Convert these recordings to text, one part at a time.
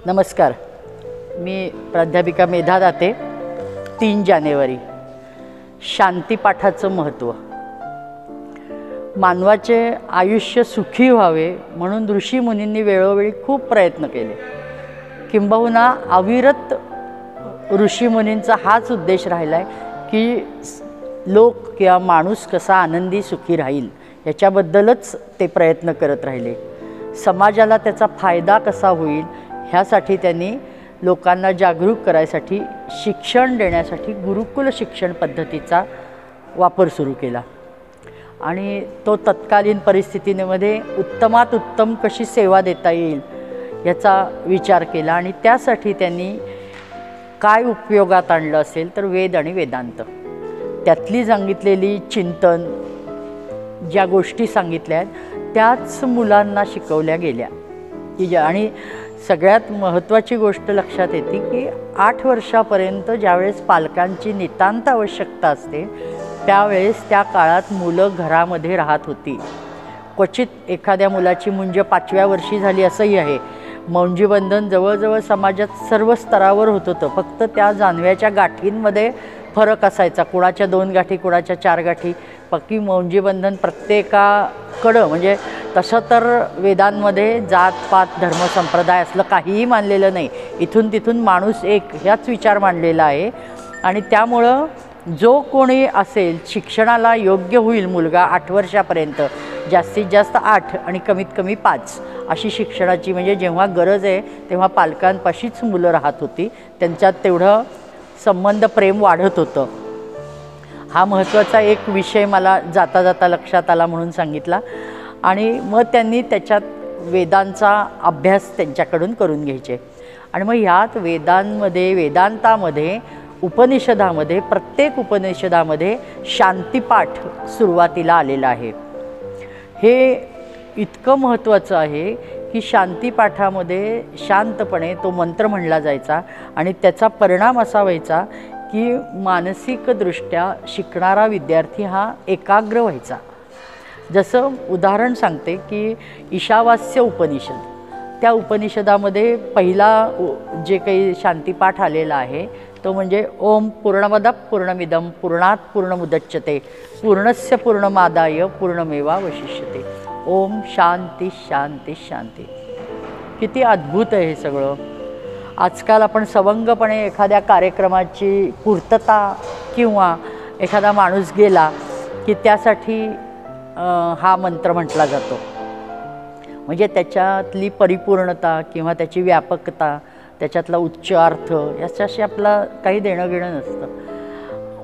नमस्कार, मी प्राध्यापिका मेधा दाते. 3 जानेवारी शांतीपाठाचं महत्त्व. मानवाचे आयुष्य सुखी व्हावे म्हणून ऋषीमुनींनी वेळोवेळी खूप प्रयत्न केले. किंबहुना अविरत ऋषीमुनींचा हाच उद्देश राहिला आहे की लोक किंवा माणूस कसा आनंदी सुखी राहील याच्याबद्दलच ते प्रयत्न करत राहिले. समाजाला त्याचा फायदा कसा होईल ह्यासाठी त्यांनी लोकांना जागरूक करायसाठी शिक्षण देण्यासाठी गुरुकुल शिक्षण पद्धतीचा वापर सुरू केला आणि तो तत्कालीन परिस्थितीमध्ये उत्तमात उत्तम कशी सेवा देता येईल याचा विचार केला. आणि त्यासाठी त्यांनी काय उपयोगात आणलं असेल तर वेद आणि वेदांत, त्यातली सांगितलेली चिंतन, ज्या गोष्टी सांगितल्या आहेत त्याच मुलांना शिकवल्या गेल्या की आणि सगळ्यात महत्त्वाची गोष्ट लक्षात येते की 8 वर्षापर्यंत ज्यावेळेस पालकांची नितांत आवश्यकता असते त्यावेळेस त्या काळात मुलं घरामध्ये राहत होती. क्वचित एखाद्या मुलाची मुंज 5व्या वर्षी झाली असंही आहे. मौंजीबंधन जवळजवळ समाजात सर्व स्तरावर होत होतं. फक्त त्या जानव्याच्या गाठींमध्ये फरक असायचा, कुणाच्या 2 गाठी कुणाच्या 4 गाठी. पक्की मौंजीबंधन प्रत्येकाकडं, म्हणजे तसं तर वेदांमध्ये जात पात धर्म संप्रदाय असलं काहीही मानलेलं नाही. इथून तिथून माणूस एक ह्याच विचार मांडलेला आहे. आणि त्यामुळं जो कोणी असेल शिक्षणाला योग्य होईल मुलगा 8 वर्षापर्यंत, जास्तीत जास्त 8 आणि कमीत कमी 5 अशी शिक्षणाची, म्हणजे जेव्हा गरज आहे तेव्हा पालकांपाशीच मुलं राहत होती. त्यांच्यात तेवढं संबंध प्रेम वाढत होतं. हा महत्त्वाचा एक विषय मला जाता जाता लक्षात आला म्हणून सांगितला. आणि मग त्यांनी त्याच्यात वेदांचा अभ्यास त्यांच्याकडून करून घ्यायचे. आणि मग ह्यात वेदांमध्ये, वेदांतामध्ये, उपनिषदामध्ये, प्रत्येक उपनिषदामध्ये शांतीपाठ सुरुवातीला आलेला आहे. हे इतकं महत्त्वाचं आहे की शांतीपाठामध्ये शांतपणे तो मंत्र म्हणला जायचा आणि त्याचा परिणाम असा व्हायचा की मानसिकदृष्ट्या शिकणारा विद्यार्थी हा एकाग्र व्हायचा. जसं उदाहरण सांगते की ईशावास्य उपनिषद, त्या उपनिषदामध्ये पहिला जे काही शांतीपाठ आलेला आहे तो म्हणजे ओम पूर्णमदः पूर्णमिदं पूर्णात् पूर्णमुदच्यते पूर्णस्य पूर्णमादाय पूर्णमेवावशिष्यते. ओम शांती शांती शांती. किती अद्भुत आहे हे सगळं. आजकाल आपण सवंगपणे एखाद्या कार्यक्रमाची पूर्तता किंवा एखादा माणूस गेला की त्यासाठी हा मंत्र म्हटला जातो. म्हणजे त्याच्यातली परिपूर्णता किंवा त्याची व्यापकता, त्याच्यातला उच्च अर्थ याच्याशी आपला काही देणं घेणं नसतं.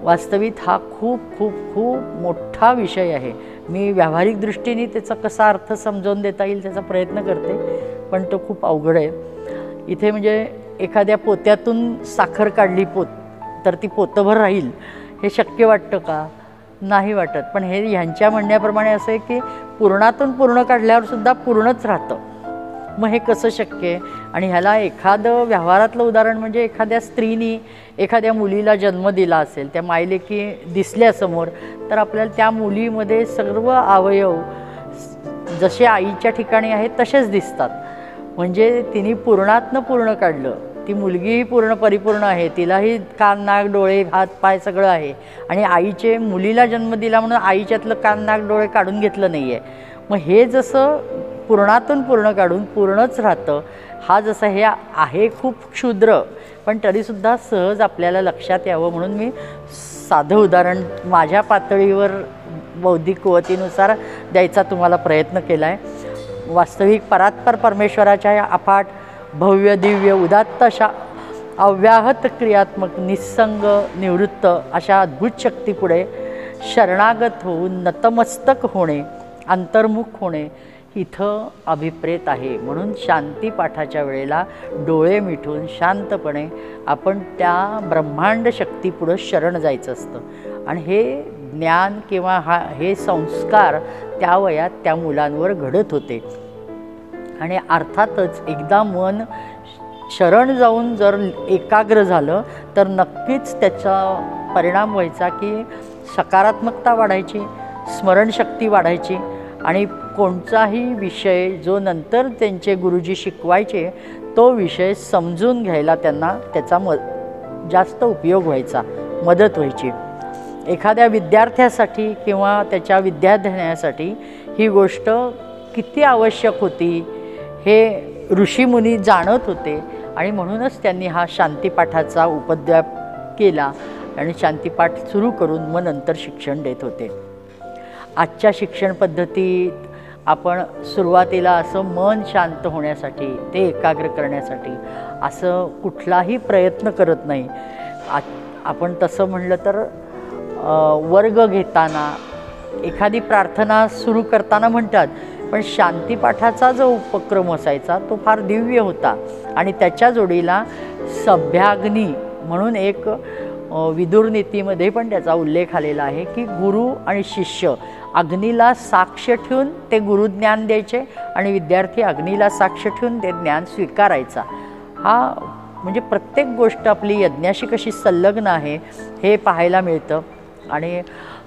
वास्तविक हा खूप खूप खूप मोठा विषय आहे. मी व्यावहारिक दृष्टीने त्याचा कसा अर्थ समजावून देता येईल त्याचा प्रयत्न करते, पण तो खूप अवघड आहे. इथे म्हणजे एखाद्या पोत्यातून साखर काढली तर ती पोतभर राहील हे शक्य वाटतं का? नाही वाटत. पण हे ह्यांच्या म्हणण्याप्रमाणे असं आहे की पूर्णातून पूर्ण काढल्यावर सुद्धा पूर्णच राहतं. मग हे कसं शक्य आहे? आणि ह्याला एखादं व्यवहारातलं उदाहरण म्हणजे एखाद्या स्त्रीने एखाद्या मुलीला जन्म दिला असेल, त्या मायलेकी दिसल्या समोर, तर आपल्याला त्या मुलीमध्ये सर्व अवयव जसे आईच्या ठिकाणी आहेत तसेच दिसतात. म्हणजे तिने पूर्णातनं पूर्ण काढलं. ती मुलगीही पूर्ण परिपूर्ण आहे, तिलाही कान नाक डोळे हात पाय सगळं आहे. आणि आईचे मुलीला जन्म दिला म्हणून आईच्यातलं कान नाक डोळे काढून घेतलं नाही आहे. मग हे जसं पूर्णातून पूर्ण काढून पूर्णच राहतं, हा जसा हे आहे खूप क्षुद्र पण तरीसुद्धा सहज आपल्याला लक्षात यावं म्हणून मी साधं उदाहरण माझ्या पातळीवर बौद्धिक कुवतीनुसार द्यायचा तुम्हाला प्रयत्न केला आहे. वास्तविक परात्पर परमेश्वराच्या या अफाट भव्य दिव्य उदात्त अशा अव्याहत क्रियात्मक निस्संग निवृत्त अशा अद्भुत शक्तीपुढे शरणागत होऊन नतमस्तक होणे, अंतर्मुख होणे इथं अभिप्रेत आहे. म्हणून शांतीपाठाच्या वेळेला डोळे मिटून शांतपणे आपण त्या ब्रह्मांड शक्तीपुढं शरण जायचं असतं. आणि हे ज्ञान किंवा हे संस्कार त्या वयात त्या मुलांवर घडत होते. आणि अर्थातच एकदा मन शरण जाऊन जर एकाग्र झालं तर नक्कीच त्याचा परिणाम व्हायचा की सकारात्मकता वाढायची, स्मरणशक्ती वाढायची आणि कोणताही विषय जो नंतर त्यांचे गुरुजी शिकवायचे तो विषय समजून घ्यायला त्यांना त्याचा जास्त उपयोग व्हायचा, मदत व्हायची. एखाद्या विद्यार्थ्यासाठी किंवा त्याच्या विद्याध्ययनासाठी ही गोष्ट किती आवश्यक होती हे ऋषीमुनी जाणत होते आणि म्हणूनच त्यांनी हा शांतिपाठाचा उपद्व्याप केला आणि शांतिपाठ सुरू करून मग नंतर शिक्षण देत होते. आजच्या शिक्षण पद्धतीत आपण सुरुवातीला असं मन शांत होण्यासाठी, ते एकाग्र करण्यासाठी असं कुठलाही प्रयत्न करत नाही. आपण तसं म्हणलं तर वर्ग घेताना, एखादी प्रार्थना सुरू करताना म्हणतात, पण शांतिपाठाचा जो उपक्रम असायचा तो फार दिव्य होता. आणि त्याच्या जोडीला सभ्याग्नी म्हणून एक विदुर नीतीमध्ये पण त्याचा उल्लेख आलेला आहे की गुरु आणि शिष्य अग्नीला साक्ष ठेवून ते गुरुज्ञान द्यायचे आणि विद्यार्थी अग्नीला साक्ष ठेवून ते ज्ञान स्वीकारायचा. हा म्हणजे प्रत्येक गोष्ट आपली यज्ञाशी कशी संलग्न आहे हे पाहायला मिळतं. आणि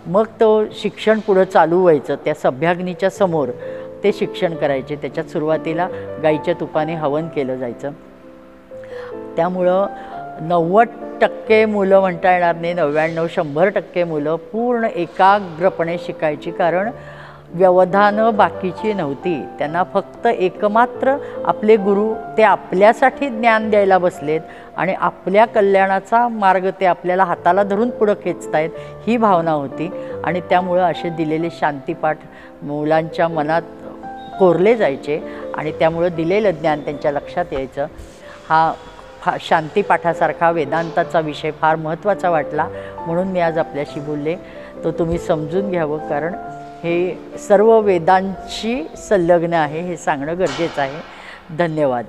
मग तो शिक्षण पुढं चालू व्हायचं. त्या सभ्याग्नीच्या समोर ते शिक्षण करायचे. त्याच्यात सुरुवातीला गाईच्या तुपाने हवन केलं जायचं. त्यामुळं 90% मुलं म्हणता येणार नाही, 99-100% मुलं पूर्ण एकाग्रपणे शिकायची. कारण व्यवधानं बाकीची नव्हती. त्यांना फक्त एकमात्र आपले गुरु ते आपल्यासाठी ज्ञान द्यायला बसलेत आणि आपल्या कल्याणाचा मार्ग ते आपल्याला हाताला धरून पुढं खेचतायत ही भावना होती. आणि त्यामुळं असे दिलेले शांतिपाठ मुलांच्या मनात कोरले जायचे आणि त्यामुळं दिलेलं ज्ञान त्यांच्या लक्षात यायचं. हा शांतिपाठासारखा वेदांताचा विषय फार महत्त्वाचा वाटला म्हणून मी आज आपल्याशी बोलले. तो तुम्ही समजून घ्यावं, कारण हे सर्व वेदांशी संलग्न आहे हे सांगणं गरजेचं आहे. धन्यवाद.